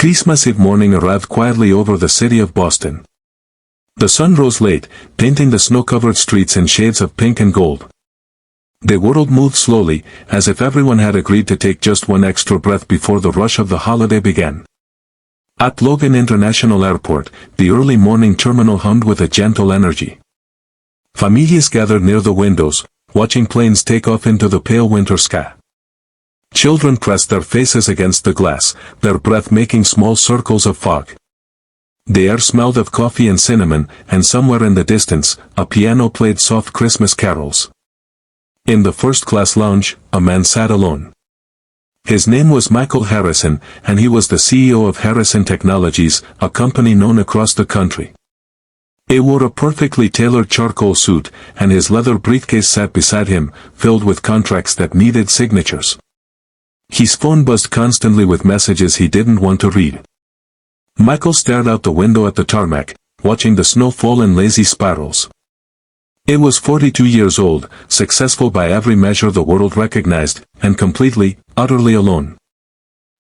Christmas Eve morning arrived quietly over the city of Boston. The sun rose late, painting the snow-covered streets in shades of pink and gold. The world moved slowly, as if everyone had agreed to take just one extra breath before the rush of the holiday began. At Logan International Airport, the early morning terminal hummed with a gentle energy. Families gathered near the windows, watching planes take off into the pale winter sky. Children pressed their faces against the glass, their breath making small circles of fog. The air smelled of coffee and cinnamon, and somewhere in the distance, a piano played soft Christmas carols. In the first-class lounge, a man sat alone. His name was Michael Harrison, and he was the CEO of Harrison Technologies, a company known across the country. He wore a perfectly tailored charcoal suit, and his leather briefcase sat beside him, filled with contracts that needed signatures. His phone buzzed constantly with messages he didn't want to read. Michael stared out the window at the tarmac, watching the snow fall in lazy spirals. He was 42 years old, successful by every measure the world recognized, and completely, utterly alone.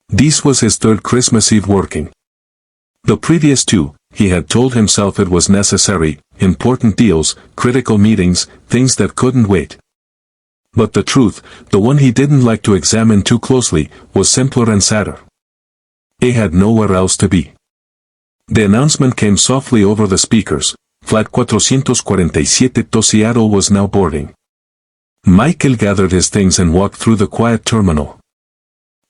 This was his third Christmas Eve working. The previous two, he had told himself it was necessary, important deals, critical meetings, things that couldn't wait. But the truth, the one he didn't like to examine too closely, was simpler and sadder. He had nowhere else to be. The announcement came softly over the speakers. Flight 447 to Seattle was now boarding. Michael gathered his things and walked through the quiet terminal.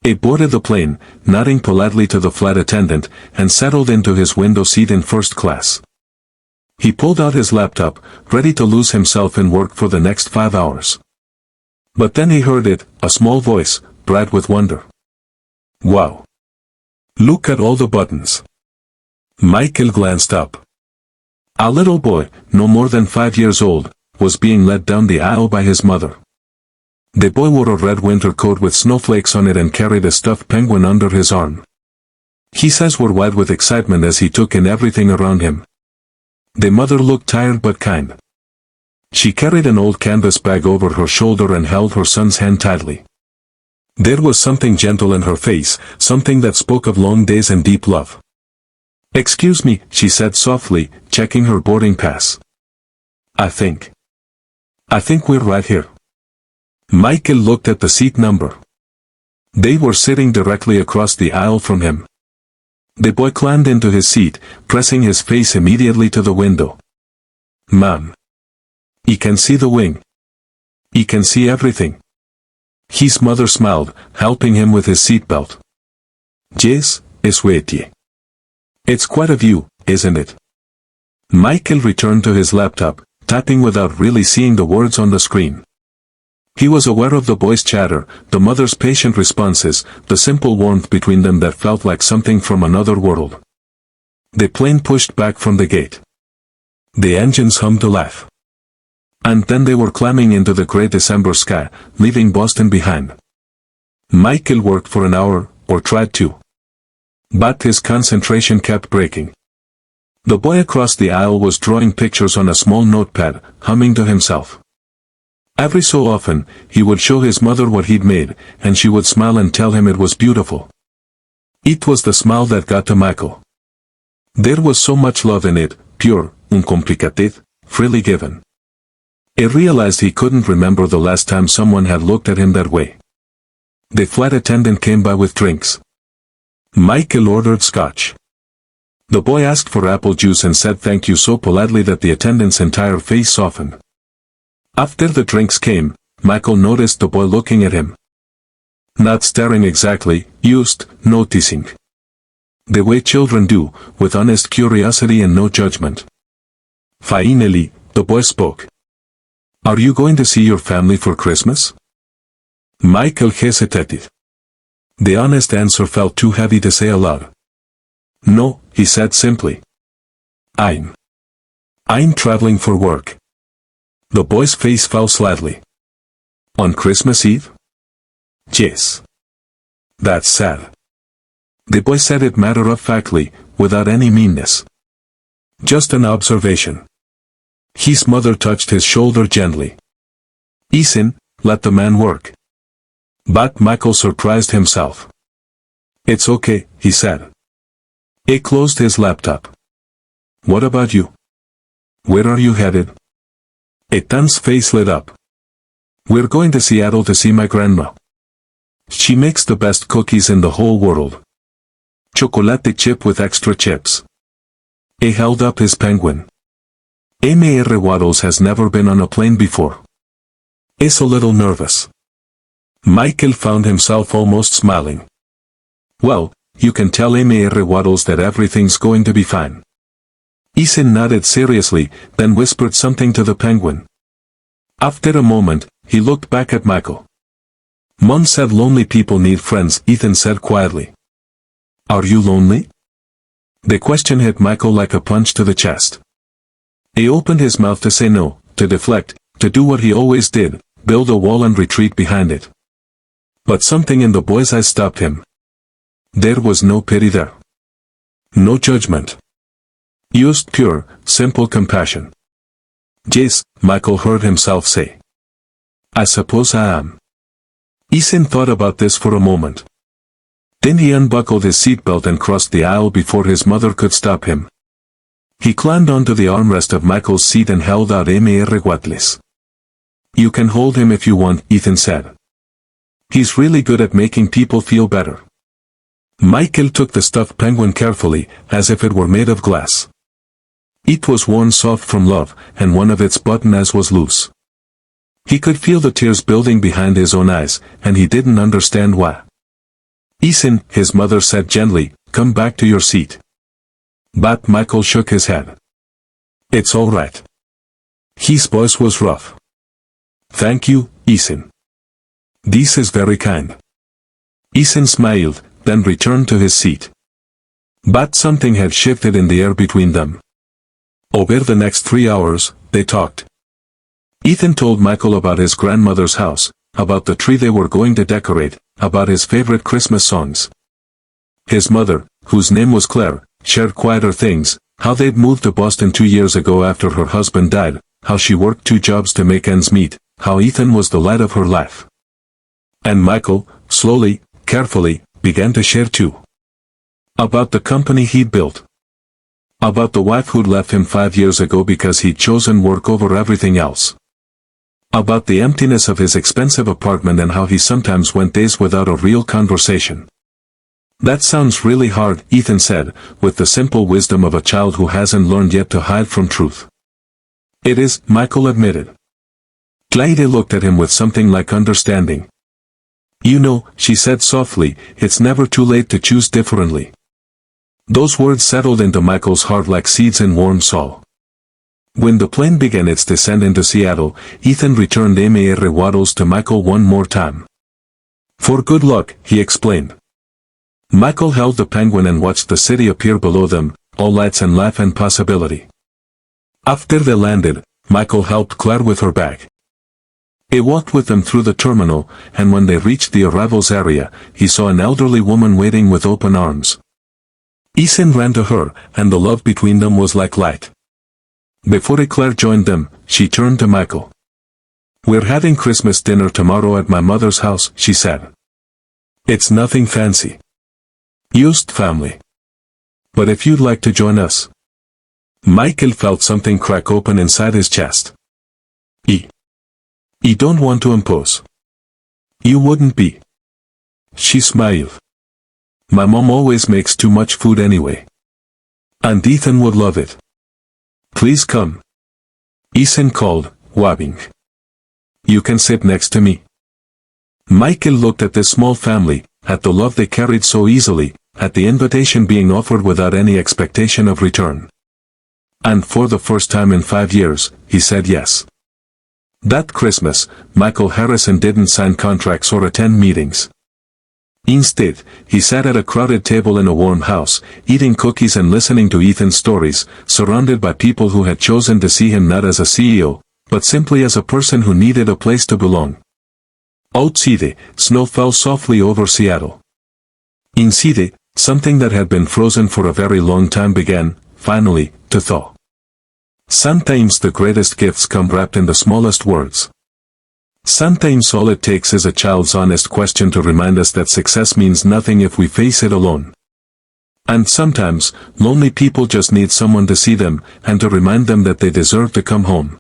He boarded the plane, nodding politely to the flight attendant, and settled into his window seat in first class. He pulled out his laptop, ready to lose himself in work for the next 5 hours. But then he heard it, a small voice, bright with wonder. Wow! Look at all the buttons. Michael glanced up. A little boy, no more than 5 years old, was being led down the aisle by his mother. The boy wore a red winter coat with snowflakes on it and carried a stuffed penguin under his arm. His eyes were wide with excitement as he took in everything around him. The mother looked tired but kind. She carried an old canvas bag over her shoulder and held her son's hand tightly. There was something gentle in her face, something that spoke of long days and deep love. Excuse me, she said softly, checking her boarding pass. I think we're right here. Michael looked at the seat number. They were sitting directly across the aisle from him. The boy climbed into his seat, pressing his face immediately to the window. Mom. He can see the wing. He can see everything. His mother smiled, helping him with his seatbelt. Yes, sweetie. It's quite a view, isn't it? Michael returned to his laptop, typing without really seeing the words on the screen. He was aware of the boy's chatter, the mother's patient responses, the simple warmth between them that felt like something from another world. The plane pushed back from the gate. The engines hummed a laugh. And then they were climbing into the gray December sky, leaving Boston behind. Michael worked for an hour, or tried to. But his concentration kept breaking. The boy across the aisle was drawing pictures on a small notepad, humming to himself. Every so often, he would show his mother what he'd made, and she would smile and tell him it was beautiful. It was the smile that got to Michael. There was so much love in it, pure, uncomplicated, freely given. He realized he couldn't remember the last time someone had looked at him that way. The flight attendant came by with drinks. Michael ordered scotch. The boy asked for apple juice and said thank you so politely that the attendant's entire face softened. After the drinks came, Michael noticed the boy looking at him. Not staring exactly, just noticing. The way children do, with honest curiosity and no judgment. Finally, the boy spoke. Are you going to see your family for Christmas? Michael hesitated. The honest answer felt too heavy to say aloud. No, he said simply. I'm traveling for work. The boy's face fell slightly. On Christmas Eve? Yes. That's sad. The boy said it matter-of-factly, without any meanness. Just an observation. His mother touched his shoulder gently. Listen, let the man work. But Michael surprised himself. It's okay, he said. He closed his laptop. What about you? Where are you headed? Ethan's face lit up. We're going to Seattle to see my grandma. She makes the best cookies in the whole world. Chocolate chip with extra chips. He held up his penguin. Mr. Waddles has never been on a plane before. He's a little nervous. Michael found himself almost smiling. Well, you can tell Mr. Waddles that everything's going to be fine. Ethan nodded seriously, then whispered something to the penguin. After a moment, he looked back at Michael. Mom said lonely people need friends, Ethan said quietly. Are you lonely? The question hit Michael like a punch to the chest. He opened his mouth to say no, to deflect, to do what he always did, build a wall and retreat behind it. But something in the boy's eyes stopped him. There was no pity there. No judgment. Just pure, simple compassion. Yes, Michael heard himself say. I suppose I am. Ethan thought about this for a moment. Then he unbuckled his seatbelt and crossed the aisle before his mother could stop him. He climbed onto the armrest of Michael's seat and held out Mr. Waddles. You can hold him if you want, Ethan said. He's really good at making people feel better. Michael took the stuffed penguin carefully, as if it were made of glass. It was worn soft from love, and one of its buttons was loose. He could feel the tears building behind his own eyes, and he didn't understand why. Ethan, his mother said gently, come back to your seat. But Michael shook his head. It's all right. His voice was rough. Thank you, Ethan. This is very kind. Ethan smiled, then returned to his seat. But something had shifted in the air between them. Over the next 3 hours, they talked. Ethan told Michael about his grandmother's house, about the tree they were going to decorate, about his favorite Christmas songs. His mother, whose name was Claire, shared quieter things, how they'd moved to Boston 2 years ago after her husband died, how she worked 2 jobs to make ends meet, how Ethan was the light of her life. And Michael, slowly, carefully, began to share too. About the company he'd built. About the wife who'd left him 5 years ago because he'd chosen work over everything else. About the emptiness of his expensive apartment and how he sometimes went days without a real conversation. That sounds really hard, Ethan said, with the simple wisdom of a child who hasn't learned yet to hide from truth. It is, Michael admitted. Claire looked at him with something like understanding. You know, she said softly, it's never too late to choose differently. Those words settled into Michael's heart like seeds in warm soil. When the plane began its descent into Seattle, Ethan returned Mr. Waddles to Michael one more time. For good luck, he explained. Michael held the penguin and watched the city appear below them, all lights and life and possibility. After they landed, Michael helped Claire with her bag. He walked with them through the terminal, and when they reached the arrivals area, he saw an elderly woman waiting with open arms. Ethan ran to her, and the love between them was like light. Before Claire joined them, she turned to Michael. We're having Christmas dinner tomorrow at my mother's house, she said. It's nothing fancy. Just family. But if you'd like to join us. Michael felt something crack open inside his chest. You don't want to impose. You wouldn't be. She smiled. My mom always makes too much food anyway. And Ethan would love it. Please come. Ethan called, wabbing. You can sit next to me. Michael looked at this small family, at the love they carried so easily, at the invitation being offered without any expectation of return. And for the first time in 5 years, he said yes. That Christmas, Michael Harrison didn't sign contracts or attend meetings. Instead, he sat at a crowded table in a warm house, eating cookies and listening to Ethan's stories, surrounded by people who had chosen to see him not as a CEO, but simply as a person who needed a place to belong. Outside, snow fell softly over Seattle. Inside, something that had been frozen for a very long time began, finally, to thaw. Sometimes the greatest gifts come wrapped in the smallest words. Sometimes all it takes is a child's honest question to remind us that success means nothing if we face it alone. And sometimes, lonely people just need someone to see them, and to remind them that they deserve to come home.